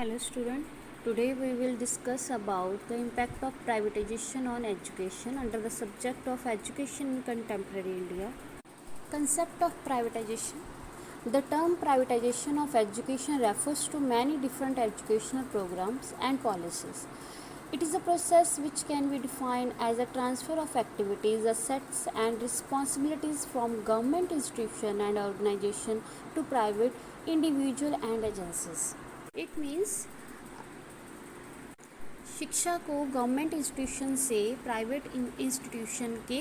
Hello student, today we will discuss about the impact of privatization on education under the subject of education in contemporary India. Concept of privatization. The term privatization of education refers to many different educational programs and policies. It is a process which can be defined as a transfer of activities, assets and responsibilities from government institution and organization to private individual and agencies. It means शिक्षा को government institution से private institution के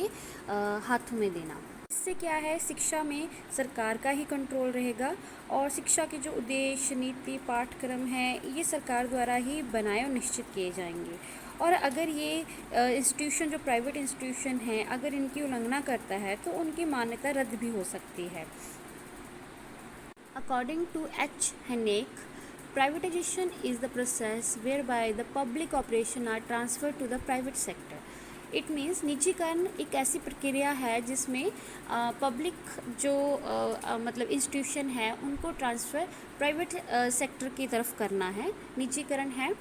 हाथों में देना। इससे क्या है, शिक्षा में सरकार का ही कंट्रोल रहेगा और शिक्षा के जो उद्देश्य, नीति, पाठ्यक्रम हैं ये सरकार द्वारा ही बनाए और निश्चित किए जाएंगे। और अगर ये इंस्टीट्यूशन जो प्राइवेट इंस्टीट्यूशन हैं अगर इनकी उल्लंघना करता है तो उनकी मान्यता रद्द भी हो सकती है। अकॉर्डिंग टू एच हेनेक, privatization is the process whereby the public operation are transferred to the private sector. It means निजीकरण एक ऐसी प्रक्रिया है जिसमें पब्लिक जो मतलब इंस्टीट्यूशन है उनको ट्रांसफ़र प्राइवेट सेक्टर की तरफ करना है, निजीकरण है।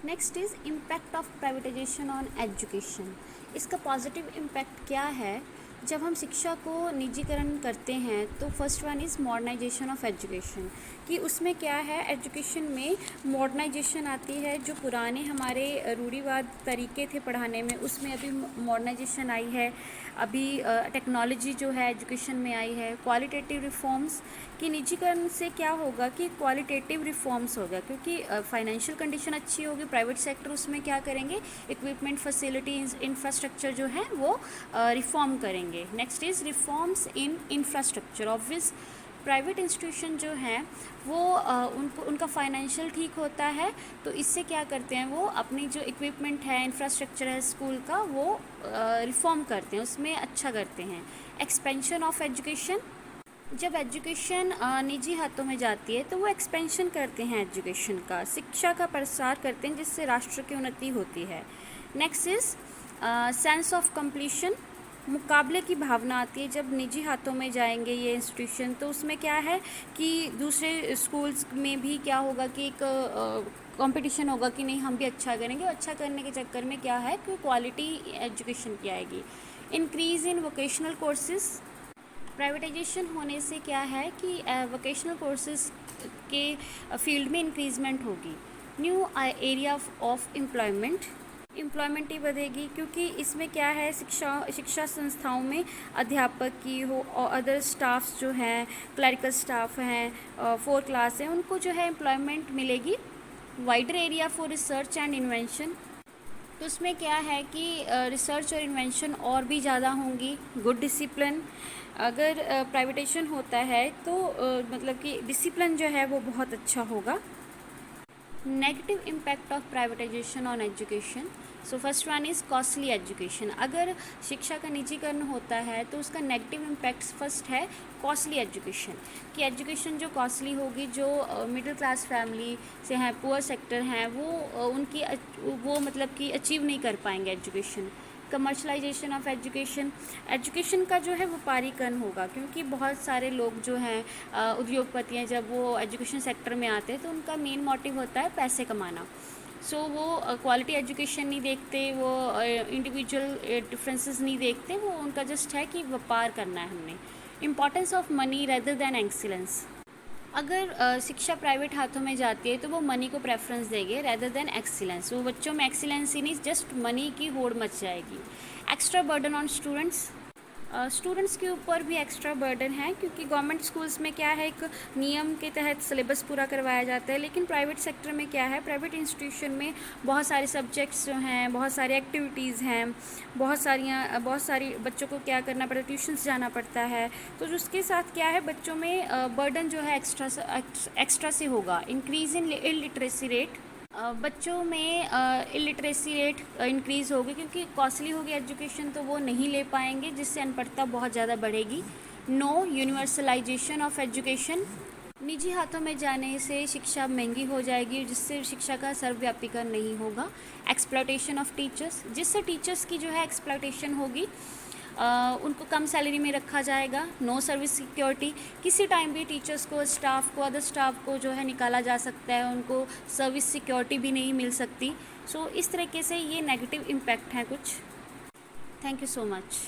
Next is impact of privatisation on education. इसका पॉजिटिव इम्पैक्ट क्या है? जब हम शिक्षा को निजीकरण करते हैं तो first one is modernisation of education, कि उसमें क्या है, एजुकेशन में मॉडर्नाइजेशन आती है। जो पुराने हमारे रूढ़िवाद तरीके थे पढ़ाने में उसमें अभी मॉडर्नाइजेशन आई है। अभी टेक्नोलॉजी जो है एजुकेशन में आई है। क्वालिटेटिव रिफॉर्म्स, कि निजीकरण से क्या होगा कि क्वालिटेटिव रिफॉर्म्स होगा, क्योंकि फाइनेंशियल कंडीशन अच्छी होगी। प्राइवेट सेक्टर उसमें क्या करेंगे, इक्विपमेंट, फैसिलिटीज़, इंफ्रास्ट्रक्चर जो है वो रिफॉर्म करेंगे। Next is reforms in infrastructure. Obvious private institution जो हैं वो उनका फाइनेंशियल ठीक होता है तो इससे क्या करते हैं, वो अपनी जो इक्विपमेंट है, इंफ्रास्ट्रक्चर है स्कूल का, वो रिफॉर्म करते हैं, उसमें अच्छा करते हैं। एक्सपेंशन ऑफ एजुकेशन, जब एजुकेशन निजी हाथों में जाती है तो वो एक्सपेंशन करते हैं एजुकेशन का, शिक्षा का प्रसार करते हैं जिससे राष्ट्र की उन्नति होती है। Next is sense of completion, मुकाबले की भावना आती है। जब निजी हाथों में जाएंगे ये इंस्टीट्यूशन तो उसमें क्या है कि दूसरे स्कूल्स में भी क्या होगा कि एक कंपटीशन होगा कि नहीं हम भी अच्छा करेंगे, और अच्छा करने के चक्कर में क्या है कि क्वालिटी एजुकेशन की आएगी। Increase in vocational courses, privatisation होने से क्या है कि वोकेशनल कोर्सेज के फील्ड में इंक्रीजमेंट होगी। न्यू एरिया ऑफ एम्प्लॉयमेंट ही बढ़ेगी, क्योंकि इसमें क्या है, शिक्षा संस्थाओं में अध्यापक की हो और अदर स्टाफ्स जो हैं, क्लरिकल स्टाफ हैं, 4 क्लास हैं, उनको जो है एम्प्लॉयमेंट मिलेगी। Wider area for research and invention, तो उसमें क्या है कि रिसर्च और इन्वेंशन और भी ज़्यादा होंगी। गुड डिसिप्लिन, अगर प्राइवेटाइजेशन होता है तो मतलब कि डिसिप्लिन जो है वो बहुत अच्छा होगा। Negative impact of privatisation on education. So first one is costly education. अगर शिक्षा का निजीकरण होता है तो उसका नेगेटिव इम्पैक्ट फर्स्ट है कॉस्टली एजुकेशन, कि एजुकेशन जो कॉस्टली होगी, जो मिडिल क्लास फैमिली से हैं, पुअर सेक्टर हैं, वो मतलब कि अचीव नहीं कर पाएंगे एजुकेशन। कमर्शलाइजेशन ऑफ एजुकेशन का जो है व्यापारीकरण होगा, क्योंकि बहुत सारे लोग जो हैं उद्योगपति हैं, जब वो एजुकेशन सेक्टर में आते हैं तो उनका मेन मोटिव होता है पैसे कमाना। सो वो क्वालिटी एजुकेशन नहीं देखते, वो इंडिविजुअल डिफरेंसेस नहीं देखते, वो उनका जस्ट है कि व्यापार करना है हमने। Importance of money rather than excellence, अगर शिक्षा प्राइवेट हाथों में जाती है तो वो मनी को प्रेफरेंस देंगे रेदर देन एक्सीलेंस। वो बच्चों में एक्सीलेंस ही नहीं, जस्ट मनी की होड़ मच जाएगी। एक्स्ट्रा बर्डन ऑन स्टूडेंट्स के ऊपर भी एक्स्ट्रा बर्डन है, क्योंकि गवर्नमेंट स्कूल्स में क्या है, एक नियम के तहत सिलेबस पूरा करवाया जाता है, लेकिन प्राइवेट सेक्टर में क्या है, प्राइवेट इंस्टीट्यूशन में बहुत सारे सब्जेक्ट्स जो हैं, बहुत सारी एक्टिविटीज़ हैं, बहुत सारी बच्चों को क्या करना पड़ता है, ट्यूशन्स जाना पड़ता है, तो उसके साथ क्या है बच्चों में बर्डन जो है एक्स्ट्रा से होगा। इंक्रीज़ इन इलिटरेसी रेट, बच्चों में इलिटरेसी रेट इंक्रीज़ होगी, क्योंकि कॉस्टली होगी एजुकेशन तो वो नहीं ले पाएंगे, जिससे अनपढ़ता बहुत ज़्यादा बढ़ेगी। नो यूनिवर्सलाइजेशन ऑफ एजुकेशन, निजी हाथों में जाने से शिक्षा महंगी हो जाएगी, जिससे शिक्षा का सर्वव्यापीकरण नहीं होगा। एक्सप्लॉयटेशन ऑफ टीचर्स, जिससे टीचर्स की जो है एक्सप्लॉयटेशन होगी। उनको कम सैलरी में रखा जाएगा, नो सर्विस सिक्योरिटी, किसी टाइम भी टीचर्स को, स्टाफ को, अदर स्टाफ को जो है निकाला जा सकता है, उनको सर्विस सिक्योरिटी भी नहीं मिल सकती। सो इस तरीके से ये नेगेटिव इम्पैक्ट हैं कुछ। Thank you so much.